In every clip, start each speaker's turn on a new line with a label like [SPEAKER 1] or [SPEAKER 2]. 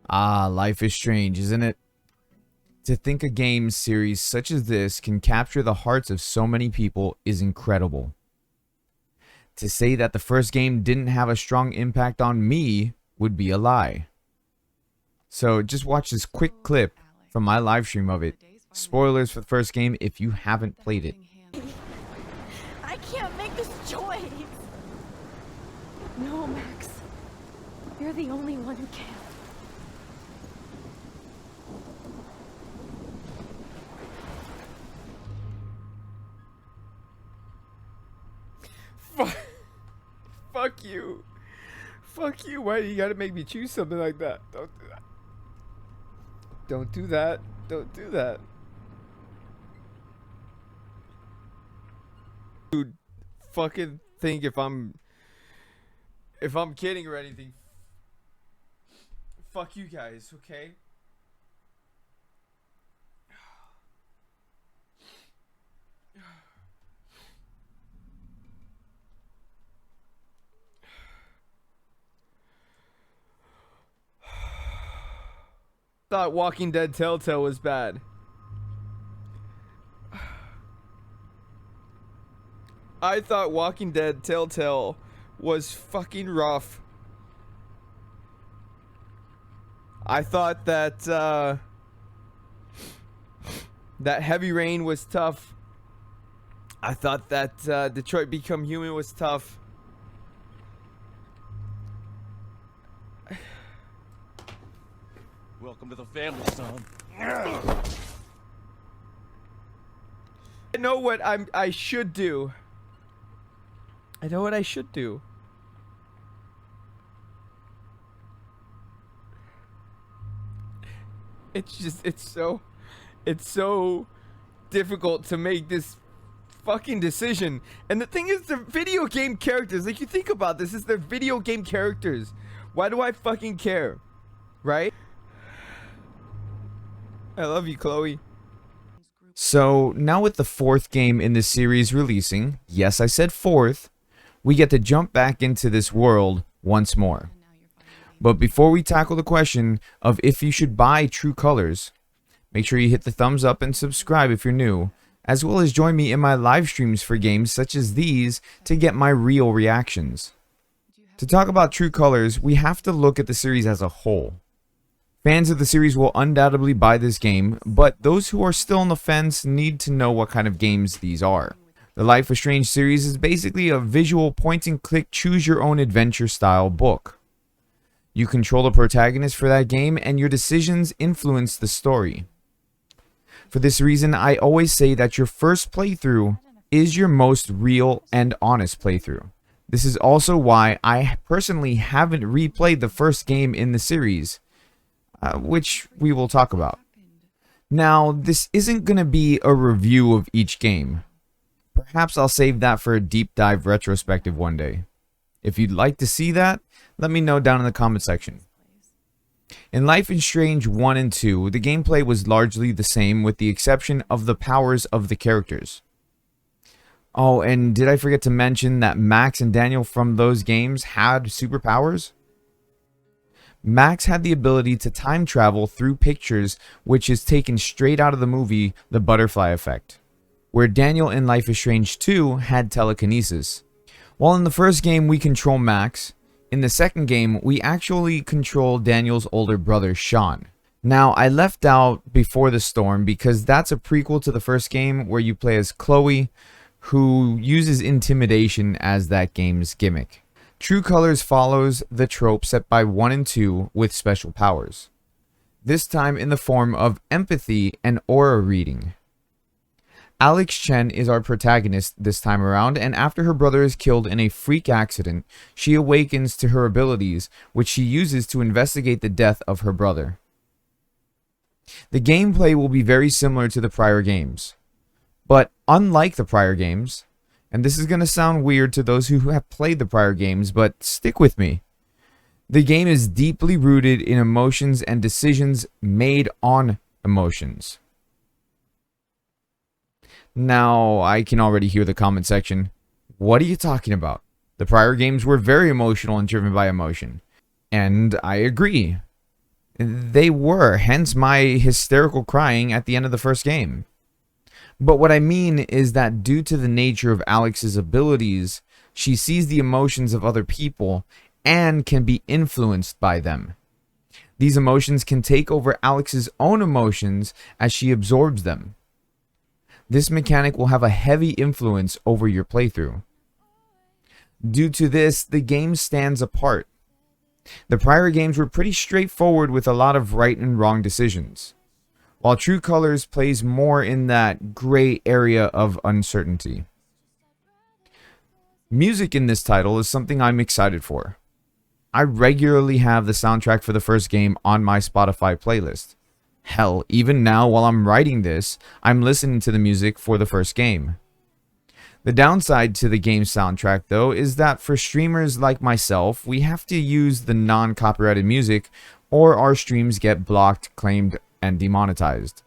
[SPEAKER 1] Ah, life is strange, isn't it? To think a game series such as this can capture the hearts of so many people is incredible. To say that the first game didn't have a strong impact on me would be a lie. So just watch this quick clip from my live stream of it. Spoilers for the first game if you haven't played it.
[SPEAKER 2] I can't make this choice. No, Max. You're the only one who can.
[SPEAKER 3] Fuck you. Fuck you. Why you gotta make me choose something like that? Don't do that. Don't do that. Don't do that. Dude, fucking think if I'm kidding or anything. Fuck you guys, okay? Thought Walking Dead Telltale was bad. I thought Walking Dead Telltale was fucking rough. I thought that that Heavy Rain was tough. I thought that Detroit Become Human was tough.
[SPEAKER 4] Welcome to the family, son.
[SPEAKER 3] I know what I should do. I know what I should do. It's so difficult to make this fucking decision. And the thing is, the video game characters, like, you think about this, is they're video game characters. Why do I fucking care? Right? I love you, Chloe.
[SPEAKER 1] So now with the fourth game in the series releasing, yes I said fourth, we get to jump back into this world once more. But before we tackle the question of if you should buy True Colors, make sure you hit the thumbs up and subscribe if you're new, as well as join me in my live streams for games such as these to get my real reactions. To talk about True Colors, we have to look at the series as a whole. Fans of the series will undoubtedly buy this game, but those who are still on the fence need to know what kind of games these are. The Life is Strange series is basically a visual point-and-click choose-your-own-adventure style book. You control the protagonist for that game, and your decisions influence the story. For this reason, I always say that your first playthrough is your most real and honest playthrough. This is also why I personally haven't replayed the first game in the series, which we will talk about. Now, this isn't going to be a review of each game. Perhaps I'll save that for a deep dive retrospective one day. If you'd like to see that, let me know down in the comment section. In Life is Strange 1 and 2, the gameplay was largely the same with the exception of the powers of the characters. Oh, and did I forget to mention that Max and Daniel from those games had superpowers? Max had the ability to time travel through pictures, which is taken straight out of the movie The Butterfly Effect, where Daniel in Life is Strange 2 had telekinesis. While in the first game we control Max, in the second game we actually control Daniel's older brother Sean. Now, I left out Before the Storm because that's a prequel to the first game where you play as Chloe, who uses intimidation as that game's gimmick. True Colors follows the trope set by 1 and 2 with special powers, this time in the form of empathy and aura reading. Alex Chen is our protagonist this time around, and after her brother is killed in a freak accident, she awakens to her abilities, which she uses to investigate the death of her brother. The gameplay will be very similar to the prior games, but unlike the prior games, and this is going to sound weird to those who have played the prior games, but stick with me. The game is deeply rooted in emotions and decisions made on emotions. Now, I can already hear the comment section. What are you talking about? The prior games were very emotional and driven by emotion. And I agree. They were, hence my hysterical crying at the end of the first game. But what I mean is that due to the nature of Alex's abilities, she sees the emotions of other people and can be influenced by them. These emotions can take over Alex's own emotions as she absorbs them. This mechanic will have a heavy influence over your playthrough. Due to this, the game stands apart. The prior games were pretty straightforward with a lot of right and wrong decisions, while True Colors plays more in that gray area of uncertainty. Music in this title is something I'm excited for. I regularly have the soundtrack for the first game on my Spotify playlist. Hell, even now while I'm writing this, I'm listening to the music for the first game. The downside to the game's soundtrack, though, is that for streamers like myself, we have to use the non-copyrighted music or our streams get blocked, claimed, and demonetized.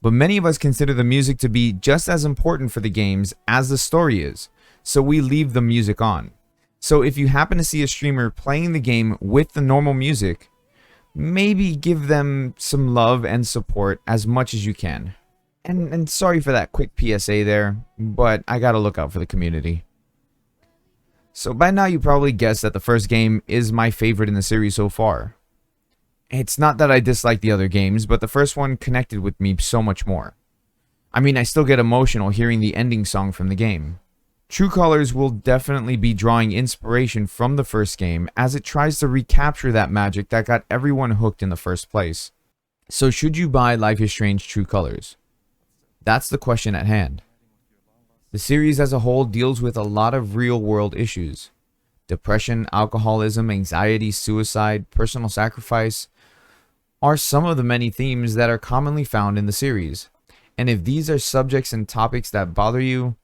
[SPEAKER 1] But many of us consider the music to be just as important for the games as the story is, so we leave the music on. So if you happen to see a streamer playing the game with the normal music, maybe give them some love and support as much as you can. And sorry for that quick PSA there, but I gotta look out for the community. So by now you probably guessed that the first game is my favorite in the series so far. It's not that I dislike the other games, but the first one connected with me so much more. I mean, I still get emotional hearing the ending song from the game. True Colors will definitely be drawing inspiration from the first game as it tries to recapture that magic that got everyone hooked in the first place. So should you buy Life is Strange True Colors? That's the question at hand. The series as a whole deals with a lot of real-world issues. Depression, alcoholism, anxiety, suicide, personal sacrifice are some of the many themes that are commonly found in the series. And if these are subjects and topics that bother you,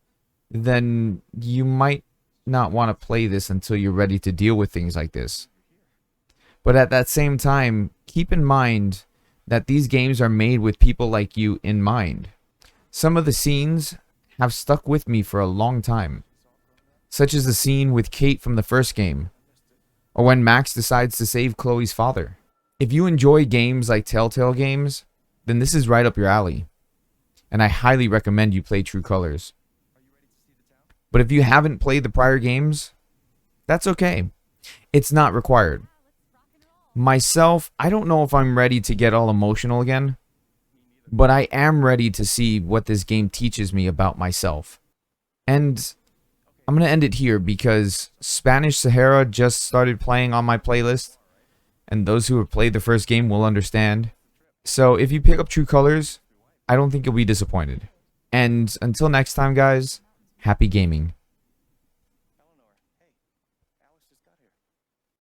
[SPEAKER 1] then you might not want to play this until you're ready to deal with things like this. But at that same time, keep in mind that these games are made with people like you in mind. Some of the scenes have stuck with me for a long time, such as the scene with Kate from the first game, or when Max decides to save Chloe's father. If you enjoy games like Telltale games, then this is right up your alley, and I highly recommend you play True Colors. But if you haven't played the prior games, that's okay. It's not required. Myself, I don't know if I'm ready to get all emotional again, but I am ready to see what this game teaches me about myself. And I'm going to end it here because Spanish Sahara just started playing on my playlist, and those who have played the first game will understand. So if you pick up True Colors, I don't think you'll be disappointed. And until next time, guys, happy gaming.